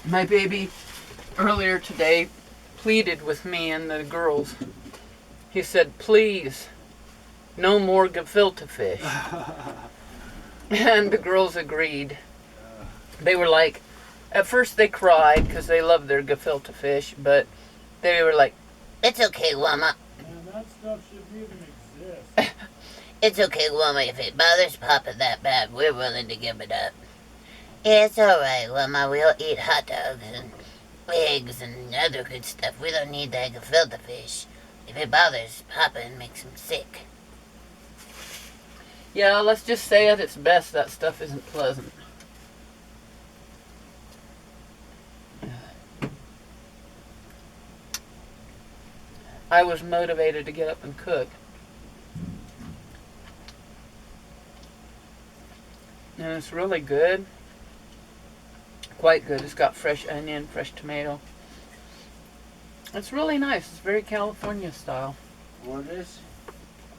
My baby earlier today pleaded with me and the girls. He said, please, no more gefilte fish. And the girls agreed. They were like, at first they cried because they love their gefilte fish, but they were like, it's okay, Mama. Man, that stuff shouldn't even exist. It's okay, Wilma. If it bothers Papa that bad, we're willing to give it up. Yeah, it's alright, Wilma. We'll eat hot dogs and eggs and other good stuff. We don't need that gefilte fish. If it bothers Papa and makes him sick. Yeah, let's just say at its best, that stuff isn't pleasant. I was motivated to get up and cook. And it's really good. Quite good. It's got fresh onion, fresh tomato. It's really nice. It's very California style. What is?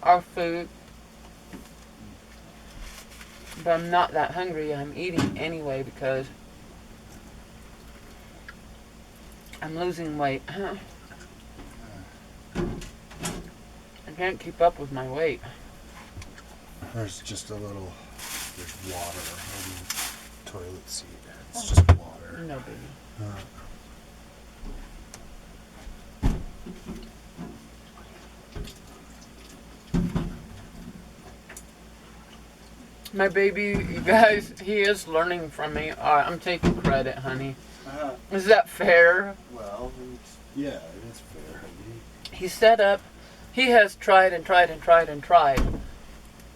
Our food. But I'm not that hungry. I'm eating anyway because I'm losing weight. I can't keep up with my weight. There's just a little. There's water on the toilet seat. It's just water. No, baby. My baby, you guys, he is learning from me. I'm taking credit, honey. Is that fair? Well, yeah, it is fair. He set up, he has tried and tried and tried and tried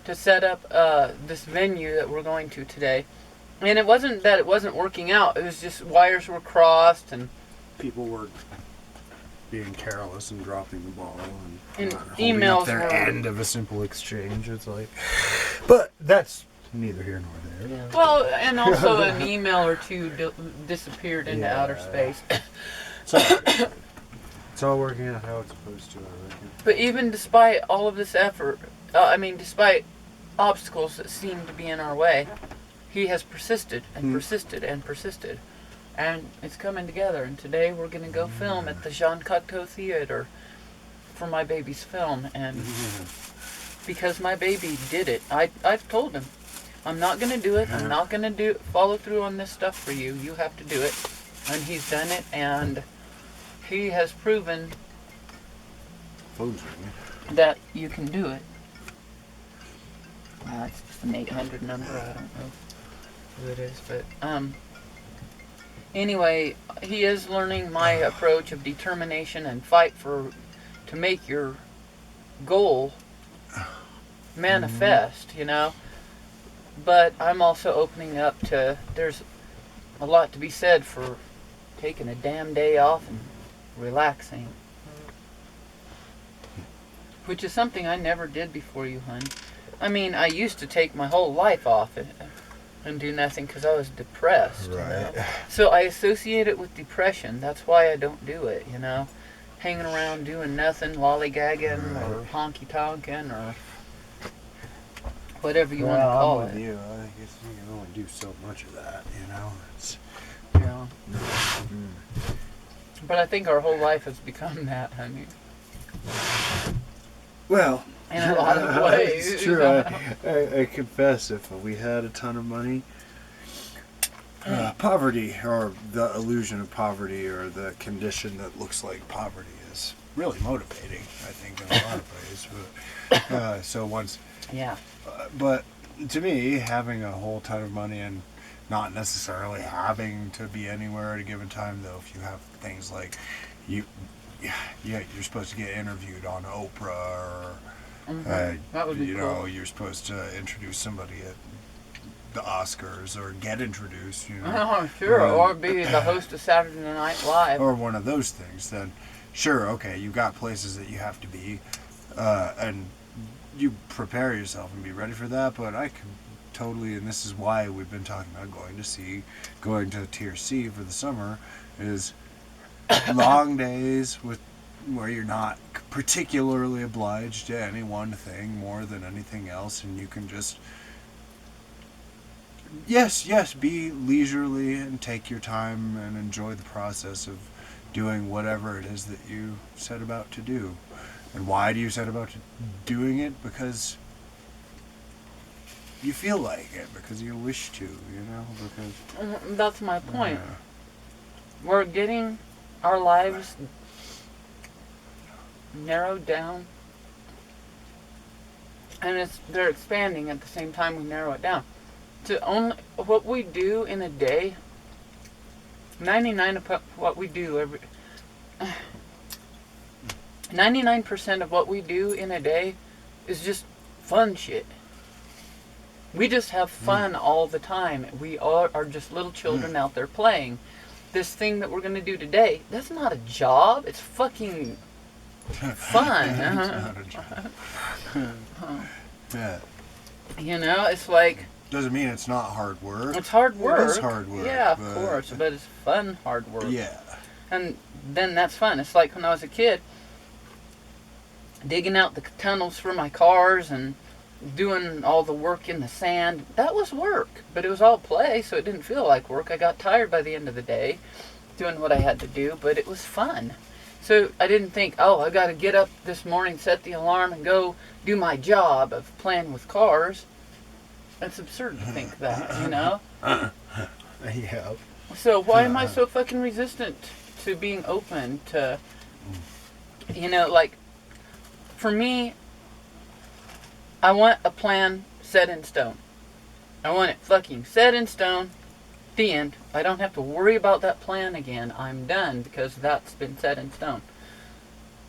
to set up this venue that we're going to today. And it wasn't that it wasn't working out. It was just wires were crossed and people were being careless and dropping the ball and emails holding up their were end of a simple exchange. It's like, but that's neither here nor there. well, and also an email or two disappeared into outer space. It's all working out how it's supposed to, I reckon. But even despite all of this effort, despite obstacles that seem to be in our way, he has persisted and persisted and persisted. And it's coming together. And today we're going to go film at the Jean Cocteau Theater for my baby's film. And because my baby did it, I've told him, I'm not going to do it. I'm not going to follow through on this stuff for you. You have to do it. And he's done it. And he has proven that you can do it. It's just an 800 number. I don't know who it is, but anyway, he is learning my approach of determination and fight to make your goal manifest, you know. But I'm also opening up to, there's a lot to be said for taking a damn day off and relaxing. Which is something I never did before you, hon. I mean, I used to take my whole life off and do nothing because I was depressed. Right. You know? So I associate it with depression. That's why I don't do it, you know. Hanging around doing nothing, lollygagging or honky-tonking or whatever you want to call I'm it. with you. I guess you can only do so much of that, you know. It's, Yeah. But I think our whole life has become that, honey. well, In a lot of ways. It's true. I confess, if we had a ton of money, poverty, or the illusion of poverty, or the condition that looks like poverty is really motivating, I think, in a lot of ways. But, so once... Yeah. But to me, having a whole ton of money and not necessarily having to be anywhere at a given time, though, if you have things like you're supposed to get interviewed on Oprah, or That would be cool. you're supposed to introduce somebody at the Oscars, or get introduced, you know. Oh, sure. Or be the host of Saturday Night Live. Or one of those things. Then, sure, okay, you've got places that you have to be, and you prepare yourself and be ready for that. But I can totally, and this is why we've been talking about going to Tier C for the summer, is long days where you're not particularly obliged to any one thing more than anything else, and you can just yes, be leisurely and take your time and enjoy the process of doing whatever it is that you set about to do. And why do you set about doing it? Because you feel like it, because you wish to, because... That's my point. We're getting our lives narrowed down, and they're expanding at the same time we narrow it down. To only what we do in a day, 99 of what we do every 99% of what we do in a day is just fun shit. We just have fun all the time. We all are just little children out there playing. This thing that we're going to do today, that's not a job. It's fucking fun. It's not a job. Yeah. You know, it's like... Doesn't mean it's not hard work. It's hard work. It is hard work. Yeah, of course. But it's fun hard work. Yeah. And then that's fun. It's like when I was a kid, digging out the tunnels for my cars and doing all the work in the sand. That was work, but it was all play, so it didn't feel like work. I got tired by the end of the day doing what I had to do, but it was fun. So I didn't think, oh, I got to get up this morning, set the alarm, and go do my job of playing with cars. It's absurd to think that, you know? Yeah. So why am I so fucking resistant to being open to, you know, like, for me, I want a plan set in stone. I want it fucking set in stone. The end. I don't have to worry about that plan again. I'm done because that's been set in stone.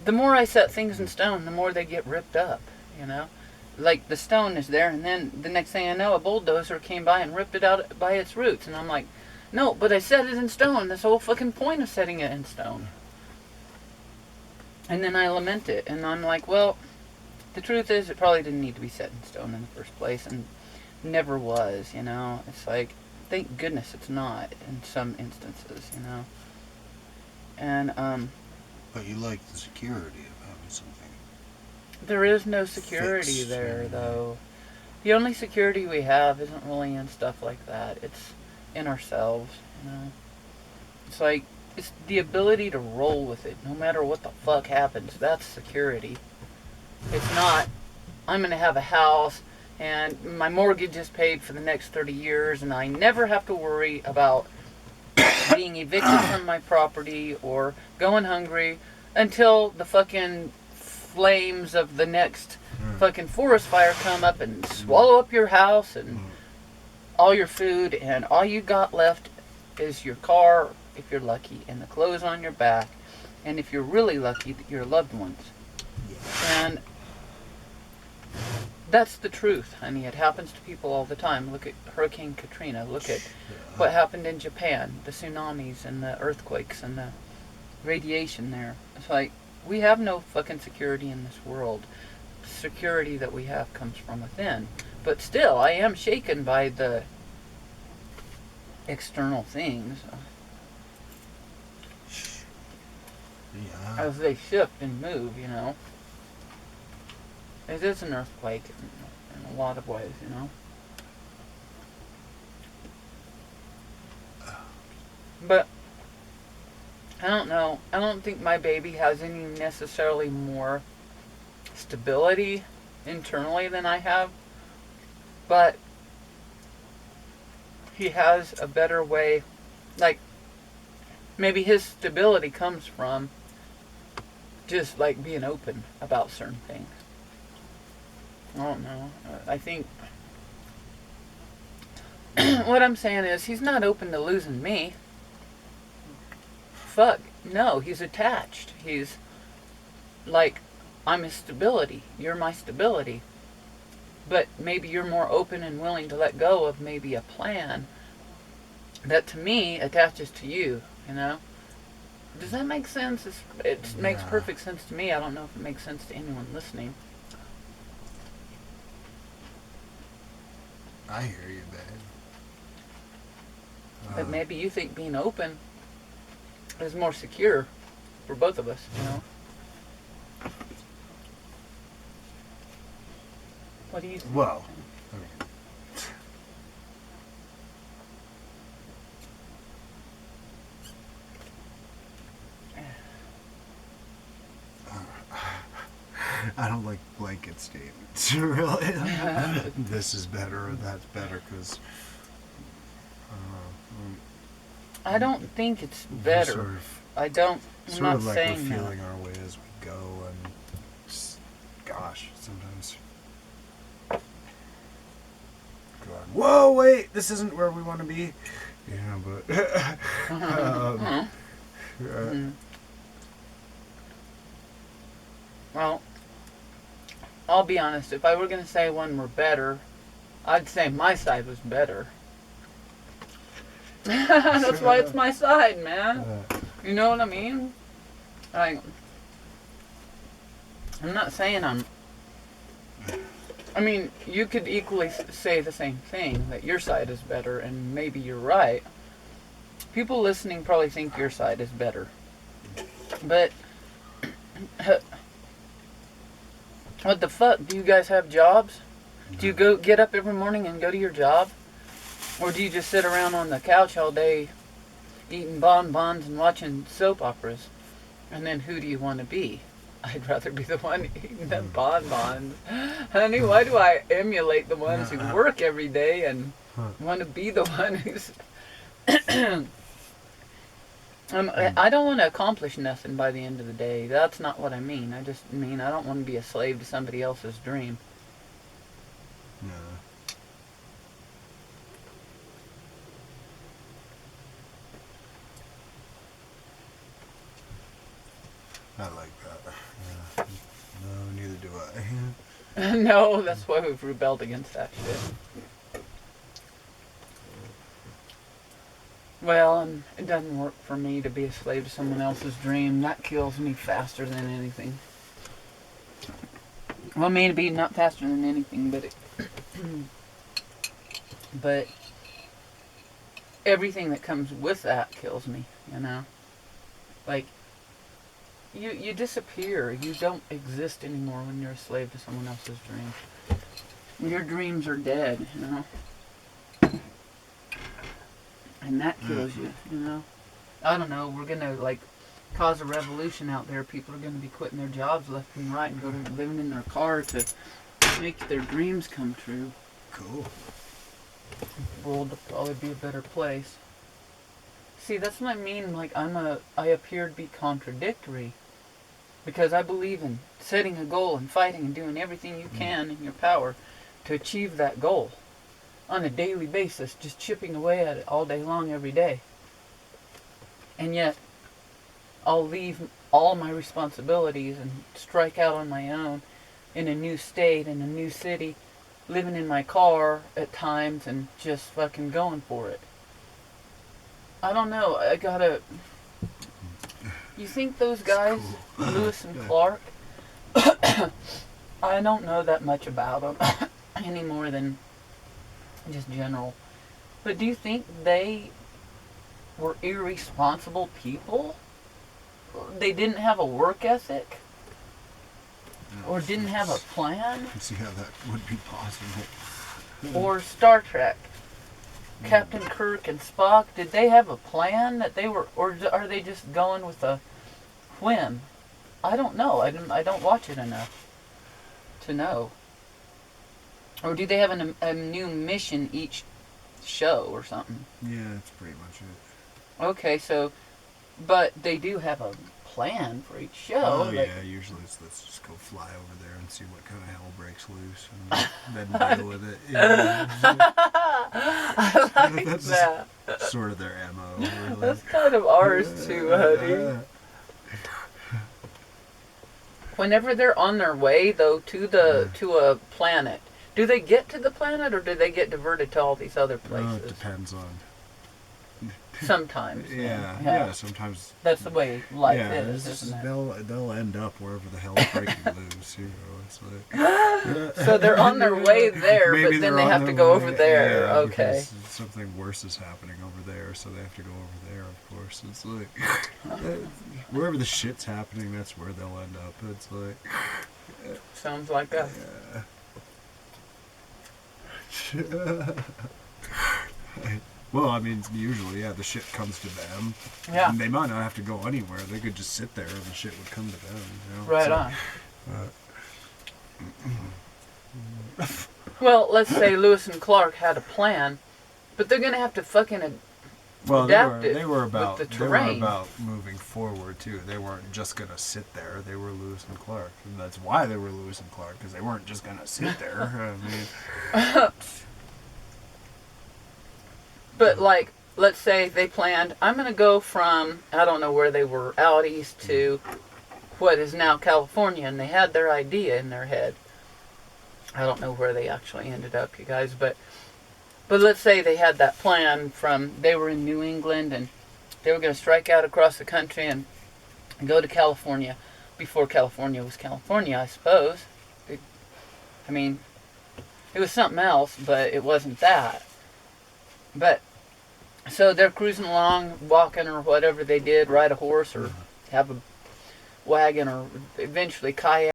The more I set things in stone, the more they get ripped up, you know? Like, the stone is there, and then the next thing I know, a bulldozer came by and ripped it out by its roots. And I'm like, no, but I set it in stone. That's the whole fucking point of setting it in stone. And then I lament it, and I'm like, well, the truth is, it probably didn't need to be set in stone in the first place, and never was, you know? It's like, thank goodness it's not in some instances, you know? And, But you like the security of having something. there is no security Fixed, there, yeah. though. The only security we have isn't really in stuff like that. It's in ourselves, you know? It's like, it's the ability to roll with it, no matter what the fuck happens. That's security. It's not, I'm going to have a house and my mortgage is paid for the next 30 years and I never have to worry about being evicted from my property or going hungry until the fucking flames of the next fucking forest fire come up and swallow up your house and all your food, and all you got left is your car, if you're lucky, and the clothes on your back, and if you're really lucky, your loved ones. And that's the truth, honey. It happens to people all the time. Look at Hurricane Katrina. Look at what happened in Japan, the tsunamis and the earthquakes and the radiation there. It's like, we have no fucking security in this world. The security that we have comes from within. But still, I am shaken by the external things Yeah. as they shift and move, you know. It is an earthquake in a lot of ways, you know. But I don't know. I don't think my baby has any necessarily more stability internally than I have. But he has a better way, like, maybe his stability comes from just, like, being open about certain things. I don't know. I think what I'm saying is he's not open to losing me. Fuck. No, he's attached. He's like, I'm his stability. You're my stability. But maybe you're more open and willing to let go of maybe a plan that to me attaches to you, you know? Does that make sense? It makes perfect sense to me. I don't know if it makes sense to anyone listening. I hear you, babe. But maybe you think being open is more secure for both of us, you know? What do you think? Well, I don't like blanket statements, really. This is better or that's better, because I don't think it's we better. sort of, I'm not like saying we're that. feeling our way as we go, and gosh, sometimes. God, whoa, wait! This isn't where we want to be. Yeah, but. Well, I'll be honest. If I were going to say one were better, I'd say my side was better. That's why it's my side, man. You know what I mean? Like, I'm not saying I mean, you could equally say the same thing, that your side is better, and maybe you're right. People listening probably think your side is better. But, what the fuck? Do you guys have jobs? Do you get up every morning and go to your job? Or do you just sit around on the couch all day eating bonbons and watching soap operas? And then who do you want to be? I'd rather be the one eating the bonbons. Honey, why do I emulate the ones who work every day and want to be the one who's... I don't want to accomplish nothing by the end of the day. That's not what I mean. I just mean I don't want to be a slave to somebody else's dream. No. I like that. Yeah. No, neither do I. No, that's why we've rebelled against that shit. Well, and it doesn't work for me to be a slave to someone else's dream. That kills me faster than anything. Well, maybe not faster than anything, but but everything that comes with that kills me, you know? Like, you disappear. You don't exist anymore when you're a slave to someone else's dream. Your dreams are dead, you know? And that kills you, you know? I don't know, we're gonna, like, cause a revolution out there. People are gonna be quitting their jobs left and right and go to living in their car to make their dreams come true. Cool. The world will probably be a better place. See, that's what I mean, like, I appear to be contradictory. Because I believe in setting a goal and fighting and doing everything you can in your power to achieve that goal. On a daily basis, just chipping away at it all day long, every day. And yet, I'll leave all my responsibilities and strike out on my own in a new state, in a new city, living in my car at times and just fucking going for it. I don't know, you think those guys, Lewis and Clark, I don't know that much about them any more than just general. But do you think they were irresponsible people? They didn't have a work ethic? Or didn't have a plan? I see how that would be possible. Or Star Trek, Captain Kirk and Spock, did they have a plan that they were, or are they just going with a whim? I don't know. I don't watch it enough to know. Or do they have a new mission each show or something? Yeah, that's pretty much it. Okay, so, but they do have a plan for each show. Oh, yeah, usually it's let's just go fly over there and see what kind of hell breaks loose and then deal with it. Yeah. I like That's that. sort of their MO, really. That's kind of ours too, honey. Whenever they're on their way, though, to a planet, do they get to the planet or do they get diverted to all these other places? Oh, it depends on. Sometimes. Yeah, sometimes. That's the way life Yeah, is, isn't it? they'll end up wherever the hell's breaking loose. You know, it's like. So they're on their way there, Maybe but then they're they on have to their go way- over there. yeah, Okay. because something worse is happening over there, so they have to go over there. Of course, it's like wherever the shit's happening, that's where they'll end up. It's like. Sounds like us. Yeah. Well, I mean, usually, yeah, the shit comes to them. Yeah. And they might not have to go anywhere. They could just sit there and the shit would come to them. You know? Right So, on. Well, let's say Lewis and Clark had a plan, but they're gonna have to fucking Well, adapt it they were with about the they were terrain. about moving forward too. They weren't just gonna sit there. They were Lewis and Clark, and that's why they were Lewis and Clark, because they weren't just gonna sit there. I mean, But like, let's say they planned, I'm gonna go from I don't know where they were out east to what is now California, and they had their idea in their head. I don't know where they actually ended up, you guys, but let's say they had that plan from they were in New England and they were going to strike out across the country and go to California before California was California, I suppose. I mean, it was something else, but it wasn't that. But so they're cruising along, walking or whatever they did, ride a horse or have a wagon or eventually kayak